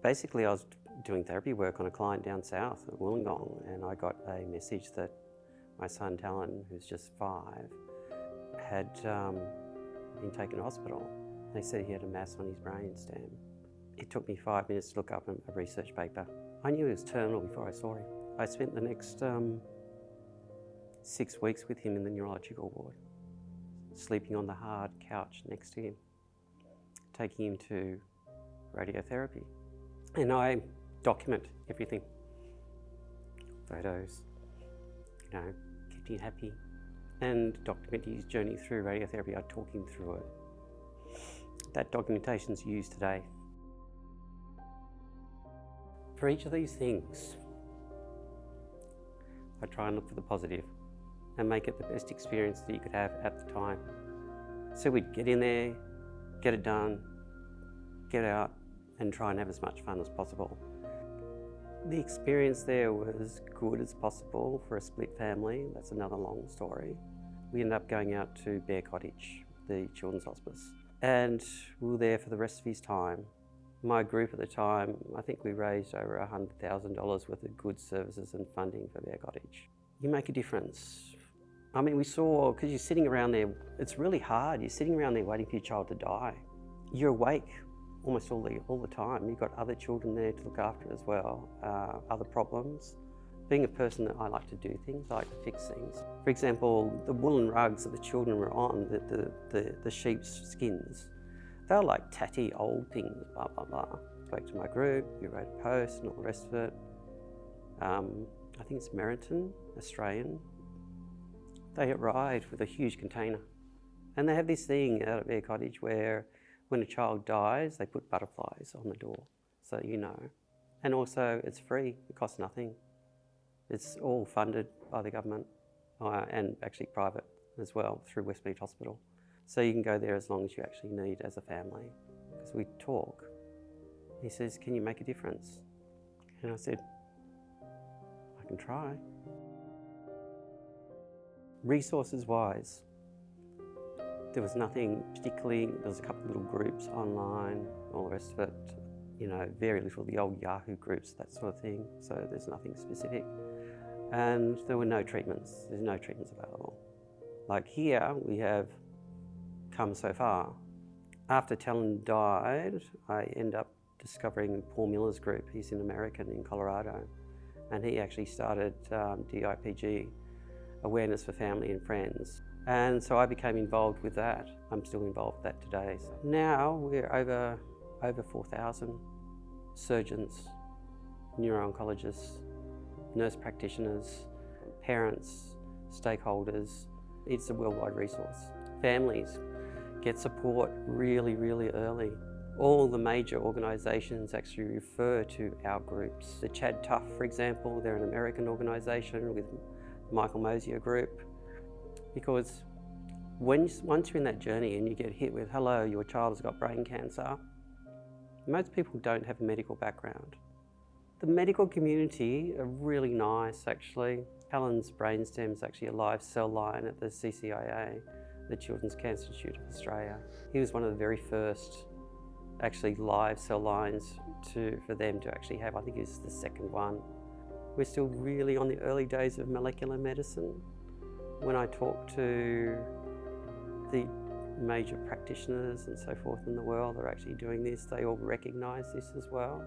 Basically, I was doing therapy work on a client down south at Wollongong, and I got a message that my son Talin, who's just 5, had been taken to hospital. They said he had a mass on his brain stem. It took me 5 minutes to look up a research paper. I knew he was terminal before I saw him. I spent the next 6 weeks with him in the neurological ward, sleeping on the hard couch next to him, taking him to radiotherapy. And I document everything. Photos, kept him happy. And documenting his journey through radiotherapy, I talk him through it. That documentation's used today. For each of these things, I try and look for the positive and make it the best experience that you could have at the time. So we'd get in there, get it done, get out, and try and have as much fun as possible. The experience there was as good as possible for a split family. That's another long story. We ended up going out to Bear Cottage, the children's hospice, and we were there for the rest of his time. My group at the time, I think we raised over $100,000 worth of goods, services and funding for Bear Cottage. You make a difference. I mean, we saw, because you're sitting around there, it's really hard. You're sitting around there waiting for your child to die. You're awake almost all the time. You've got other children there to look after as well, other problems. Being a person that I like to do things, I like to fix things. For example, the woolen rugs that the children were on, the sheep's skins, they were like tatty old things, blah, blah, blah. Spoke to my group, we wrote a post and all the rest of it. I think it's Meriton, Australian. They arrived with a huge container. And they have this thing out at Bear Cottage where when a child dies, they put butterflies on the door, so you know. And also, it's free, it costs nothing. It's all funded by the government and actually private as well through Westmead Hospital. So you can go there as long as you actually need as a family. Because we talk. He says, can you make a difference? And I said, I can try. Resources-wise, there was nothing particularly. There was a couple of little groups online, all the rest of it. Very little, the old Yahoo groups, that sort of thing. So there's nothing specific. And there were no treatments. There's no treatments available. Like here, we have come so far. After Talin died, I end up discovering Paul Miller's group. He's an American in Colorado. And he actually started DIPG, Awareness for Family and Friends. And so I became involved with that. I'm still involved with that today. So now we're over 4,000 surgeons, neuro-oncologists, nurse practitioners, parents, stakeholders. It's a worldwide resource. Families get support really, really early. All the major organisations actually refer to our groups. The Chad Tough, for example, they're an American organisation with Michael Mosier Group. Because once you're in that journey and you get hit with, hello, your child has got brain cancer, most people don't have a medical background. The medical community are really nice, actually. Talin's brainstem is actually a live cell line at the CCIA, the Children's Cancer Institute of Australia. He was one of the very first actually live cell lines for them to actually have. I think he was the second one. We're still really on the early days of molecular medicine. When I talk to the major practitioners and so forth in the world that are actually doing this, they all recognise this as well.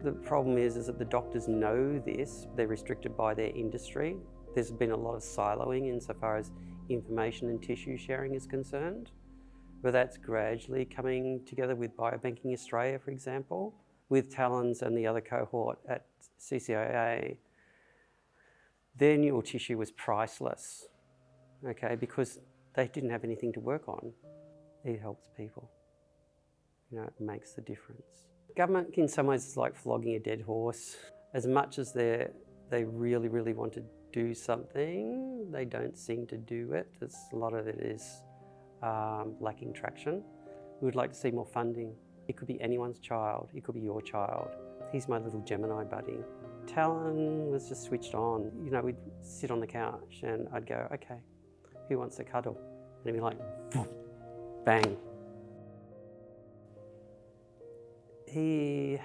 The problem is that the doctors know this, they're restricted by their industry. There's been a lot of siloing insofar as information and tissue sharing is concerned, but that's gradually coming together with Biobanking Australia, for example, with Talin's and the other cohort at CCIA. Their neural tissue was priceless, okay, because they didn't have anything to work on. It helps people. It makes the difference. Government in some ways is like flogging a dead horse. As much as they really, really want to do something, they don't seem to do it. A lot of it is lacking traction. We would like to see more funding. It could be anyone's child, it could be your child. He's my little Gemini buddy. Talin was just switched on. We'd sit on the couch and I'd go, okay, who wants to cuddle? And he'd be like, bang. He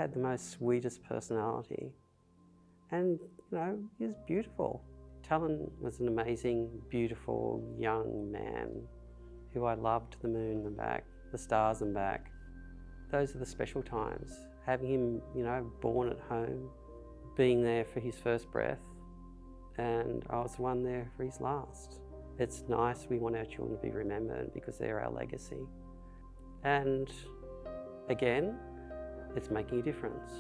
had the most sweetest personality. And, you know, he was beautiful. Talin was an amazing, beautiful young man who I loved to the moon and back, the stars and back. Those are the special times. Having him, you know, born at home, being there for his first breath, and I was the one there for his last. It's nice, we want our children to be remembered because they're our legacy. And again, it's making a difference.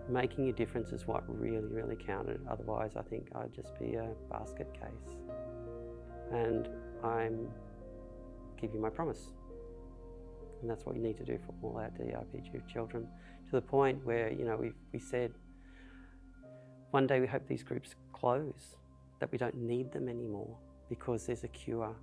Making a difference is what really, really counted. Otherwise, I think I'd just be a basket case. And I'm keeping my promise. And that's what we need to do for all our DIPG children, to the point where, you know, we said, one day we hope these groups close, that we don't need them anymore because there's a cure.